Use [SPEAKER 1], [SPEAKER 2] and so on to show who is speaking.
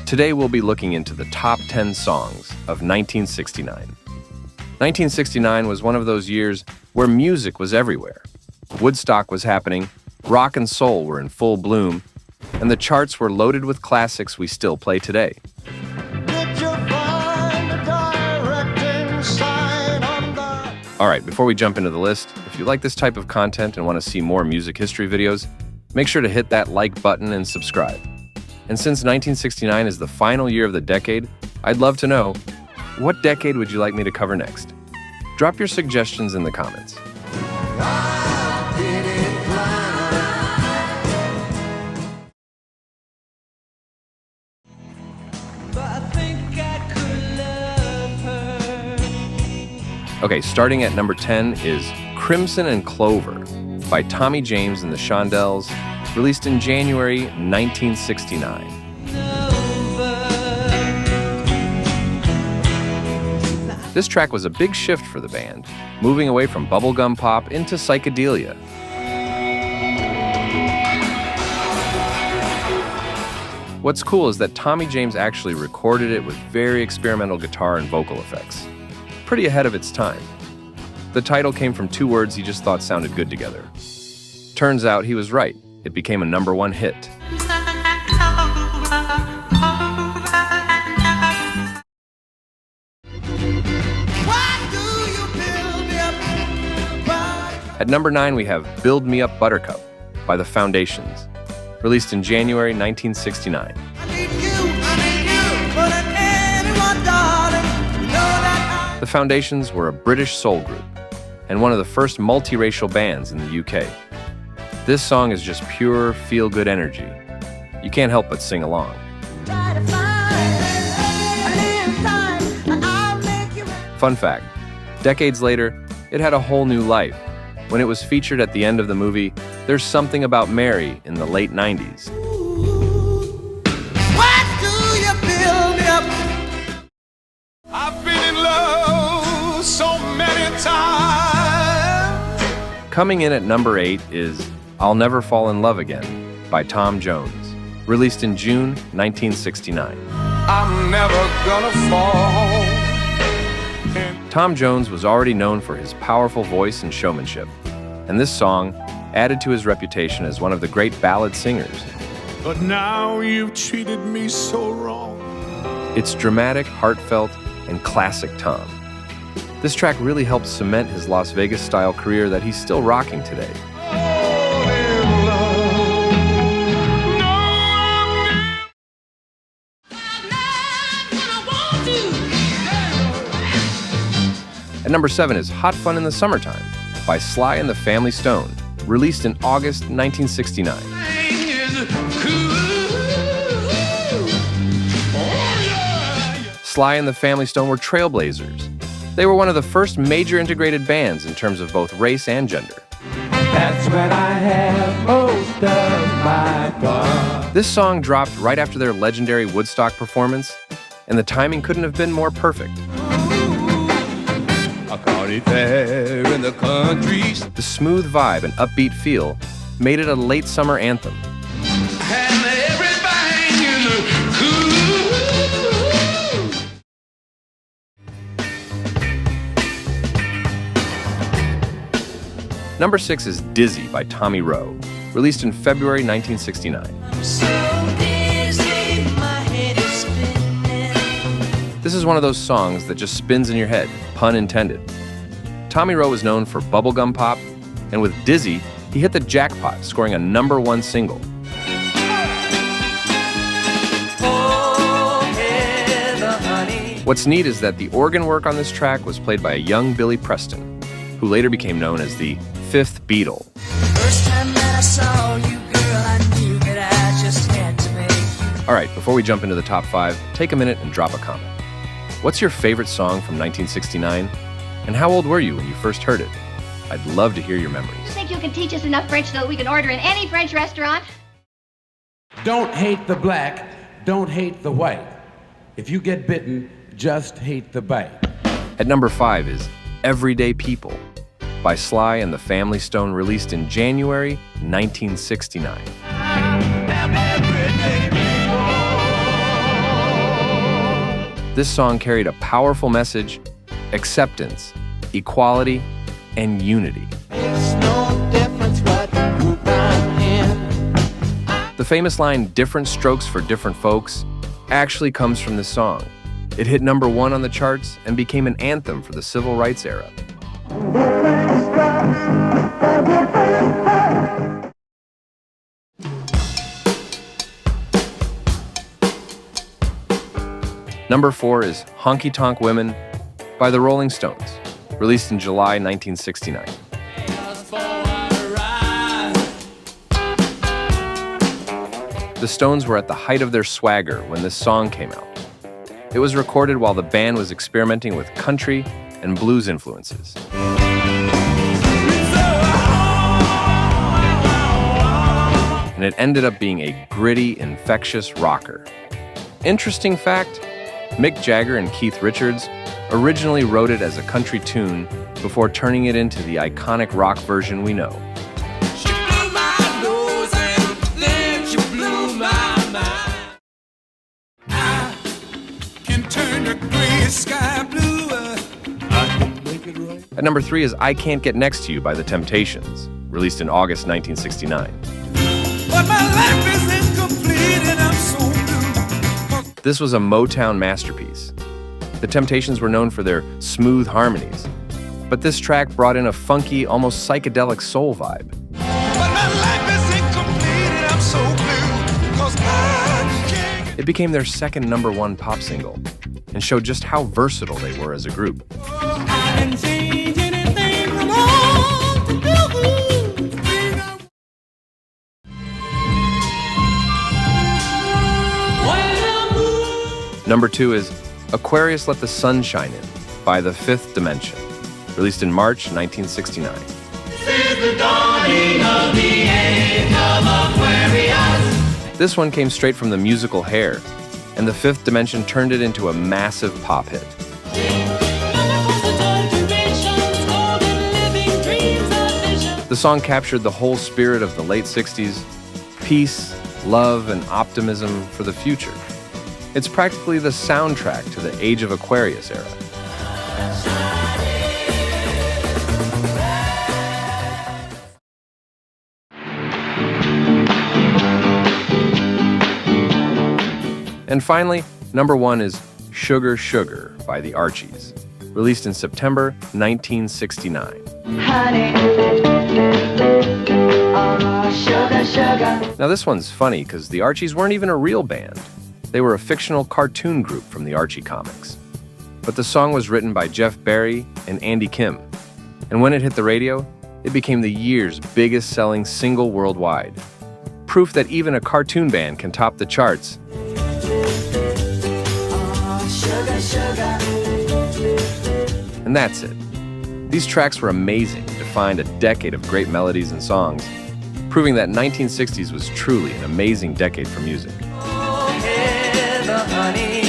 [SPEAKER 1] Today we'll be looking into the top 10 songs of 1969. 1969 was one of those years where music was everywhere. Woodstock was happening, rock and soul were in full bloom, and the charts were loaded with classics we still play today. All right, before we jump into the list, if you like this type of content and want to see more music history videos, make sure to hit that like button and subscribe. And since 1969 is the final year of the decade, I'd love to know, what decade would you like me to cover next? Drop your suggestions in the comments. Okay, starting at number 10 is Crimson and Clover by Tommy James and the Shondells, released in January 1969. This track was a big shift for the band, moving away from bubblegum pop into psychedelia. What's cool is that Tommy James actually recorded it with very experimental guitar and vocal effects. Pretty ahead of its time. The title came from two words he just thought sounded good together. Turns out he was right. It became a #1 hit. At number 9, we have Build Me Up Buttercup by The Foundations, released in January 1969. The Foundations were a British soul group and one of the first multiracial bands in the UK. This song is just pure feel-good energy. You can't help but sing along. Fun fact, decades later, it had a whole new life when it was featured at the end of the movie There's Something About Mary in the late 90s.
[SPEAKER 2] I've been in love so many times.
[SPEAKER 1] Coming in at number 8 is I'll Never Fall in Love Again by Tom Jones, released in June 1969.
[SPEAKER 2] I'm never gonna fall.
[SPEAKER 1] Tom Jones was already known for his powerful voice and showmanship, and this song added to his reputation as one of the great ballad singers.
[SPEAKER 2] But now you've treated me so wrong.
[SPEAKER 1] It's dramatic, heartfelt, and classic Tom. This track really helped cement his Las Vegas-style career that he's still rocking today. At number 7 is Hot Fun in the Summertime by Sly and the Family Stone, released in August 1969. Sly and the Family Stone were trailblazers. They were one of the first major integrated bands in terms of both race and gender.
[SPEAKER 3] That's when I have most of my fun.
[SPEAKER 1] This song dropped right after their legendary Woodstock performance, and the timing couldn't have been more perfect.
[SPEAKER 3] I caught it there in the country.
[SPEAKER 1] The smooth vibe and upbeat feel made it a late summer anthem.
[SPEAKER 3] And everything in the
[SPEAKER 1] Number 6 is Dizzy by Tommy Roe, released in February 1969. This is one of those songs that just spins in your head, pun intended. Tommy Roe was known for bubblegum pop, and with Dizzy, he hit the jackpot, scoring a #1 single. What's neat is that the organ work on this track was played by a young Billy Preston, who later became known as the Fifth Beatle.
[SPEAKER 4] First time that I saw you, girl, I knew that I just had to make you.
[SPEAKER 1] All right, before we jump into the top 5, take a minute and drop a comment. What's your favorite song from 1969? And how old were you when you first heard it? I'd love to hear your memories.
[SPEAKER 5] You think you can teach us enough French so that we can order in any French restaurant?
[SPEAKER 6] Don't hate the black, don't hate the white. If you get bitten, just hate the bite.
[SPEAKER 1] At number 5 is Everyday People by Sly and the Family Stone, released in January 1969. This song carried a powerful message: acceptance, equality, and unity.
[SPEAKER 3] It's no difference what group I'm in.
[SPEAKER 1] The famous line, "different strokes for different folks," actually comes from this song. It hit #1 on the charts and became an anthem for the civil rights era. Number 4 is Honky Tonk Women by the Rolling Stones, released in July 1969. The Stones were at the height of their swagger when this song came out. It was recorded while the band was experimenting with country and blues influences. And it ended up being a gritty, infectious rocker. Interesting fact, Mick Jagger and Keith Richards originally wrote it as a country tune before turning it into the iconic rock version we know.
[SPEAKER 2] She blew my nose and then she blew my mind. I can turn the gray sky blue. I can make it right.
[SPEAKER 1] At number 3 is I Can't Get Next to You by The Temptations, released in August 1969.
[SPEAKER 2] But my life is incomplete and I'm so blue.
[SPEAKER 1] This was a Motown masterpiece. The Temptations were known for their smooth harmonies, but this track brought in a funky, almost psychedelic soul vibe.
[SPEAKER 2] But my life is incomplete and I'm so blue. 'Cause I can't.
[SPEAKER 1] It became their second #1 pop single and showed just how versatile they were as a group.
[SPEAKER 2] I can change anything I want to do.
[SPEAKER 1] Number 2 is Aquarius Let the Sun Shine In by The Fifth Dimension, released in March 1969. This one came straight from the musical Hair, and The Fifth Dimension turned it into a massive pop hit. The song captured the whole spirit of the late 60s: peace, love, and optimism for the future. It's practically the soundtrack to the Age of Aquarius era. And finally, number 1 is Sugar Sugar by the Archies, released in September 1969.
[SPEAKER 4] Sugar, sugar.
[SPEAKER 1] Now this one's funny because the Archies weren't even a real band. They were a fictional cartoon group from the Archie comics. But the song was written by Jeff Barry and Andy Kim, and when it hit the radio, it became the year's biggest selling single worldwide. Proof that even a cartoon band can top the charts.
[SPEAKER 4] Sugar, sugar.
[SPEAKER 1] And that's it. These tracks were amazing and defined a decade of great melodies and songs, proving that 1960s was truly an amazing decade for music.
[SPEAKER 4] Oh, yeah, the honey